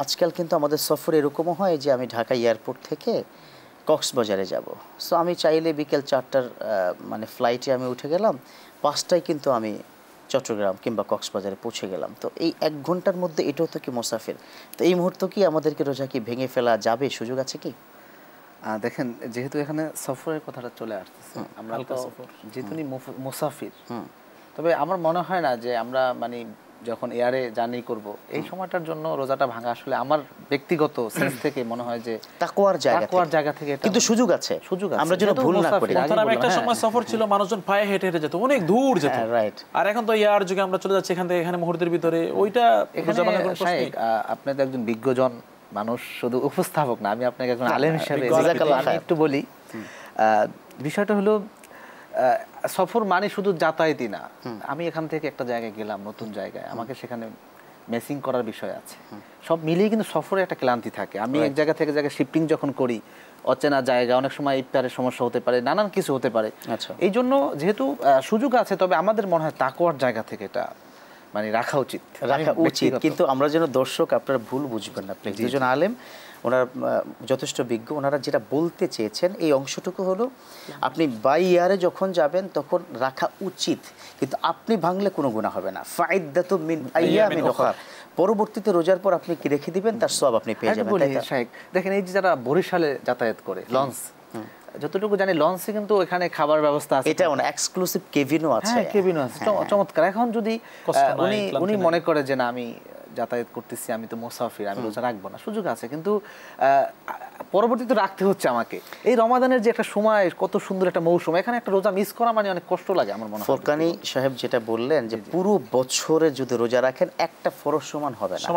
আজকাল কিন্তু আমাদের সফর এরকমও হয় যে আমি ঢাকা এয়ারপোর্ট থেকে কক্সবাজারে যাব, সো আমি চাইলে বিকেল 4টার মানে ফ্লাইটে আমি উঠে গেলাম, 5টায় কিন্তু আমি চট্টগ্রাম কিংবা কক্সবাজারে পৌঁছে গেলাম। তো এই 1 ঘন্টার মধ্যে এটাও তো কি মুসাফির। তো এই মুহূর্তে কি আমাদেরকে রোজা কি ভেঙে ফেলা যাবে, সুযোগ আছে কি? দেখেন, যেহেতু এখানে সফরের কথাটা চলে আসতেছে, আমরা তো যেহেতু মুসাফির, তবে আমার মনে হয় না যে আমরা মানে যখন এয়ারে জার্নি করব এই সময়টার জন্য রোজাটা ভাঙা আসলে আমার ব্যক্তিগত সেন্স থেকে মনে হয় যে তাকওয়ার জায়গা থেকে কিন্তু সুযোগ আছে, আমরা যেন ভুল না করি। একটা সময় সফর ছিল মানুষজন পায়ে হেঁটে হেঁটে যেত, অনেক দূর যেত, রাইট। আর এখন তো এয়ার যুগে আমরা চলে যাচ্ছি এখান থেকে এখানে মুহূর্তের ভিতরে। ওইটা আপনি তো একজন বিজ্ঞজন মানুষ, শুধু উপস্থাপক না, আমি আপনাকে একজন আলেম হিসেবে একটু বলি। বিষয়টা হলো সফর মানে শুধু যাতায়াতই না। আমি এখান থেকে একটা জায়গায় গেলাম, নতুন জায়গায়, আমাকে সেখানে মেসিং করার বিষয় আছে, সব মিলিয়ে কিন্তু সফরে একটা ক্লান্তি থাকে। আমি এক জায়গা থেকে জায়গায় শিফটিং যখন করি, অচেনা জায়গা, অনেক সময় ইফতারের সমস্যা হতে পারে, নানান কিছু হতে পারে। এই জন্য যেহেতু সুযোগ আছে, তবে আমাদের মনে হয় তাকওয়ার জায়গা থেকে এটা মানে রাখা উচিত। কিন্তু আমরা যেন দর্শক আপনারা ভুল বুঝবেন না, প্লিজ। দুজন আলেম, ওনারা যথেষ্ট বিজ্ঞ, ওনারা যেটা বলতে চেয়েছেন এই অংশটুকু হলো আপনি বাই ইয়ারে যখন যাবেন তখন রাখা উচিত, কিন্তু আপনি ভাঙলে কোনো গুনাহ হবে না। ফাইদাতু মিন আইয়ামিন উখরা, পরবর্তীতে রোজার পর আপনি কি রেখে দিবেন, তার সওয়াব আপনি পেয়ে যাবেন। দেখেন, এই যে যারা বরিশালে যাতায়াত করে লঞ্চ, যতটুকু জানি লঞ্চে কিন্তু এখানে খাবার ব্যবস্থা আছে, এটা মানে এক্সক্লুসিভ কেবিনও আছে। কেবিনও আছে, চমৎকার। এখন যদি উনি মনে করে যে না, আমি যাতায়াত করতেছি, আমি তো মুসাফির, আমি রোজা রাখবো না, সুযোগ আছে, কিন্তু পরবর্তীতে রাখতে হচ্ছে আমাকে। এই রমাদানের যে একটা সময়, কত সুন্দর একটা মৌসুম, এখানে একটা রোজা মিস করা মানে অনেক কষ্ট লাগে আমার মনে হয়। ফরকানি সাহেব যেটা বললেন যে পুরো বছরে যদি রোজা রাখেন একটা ফরজ সমান হবে না।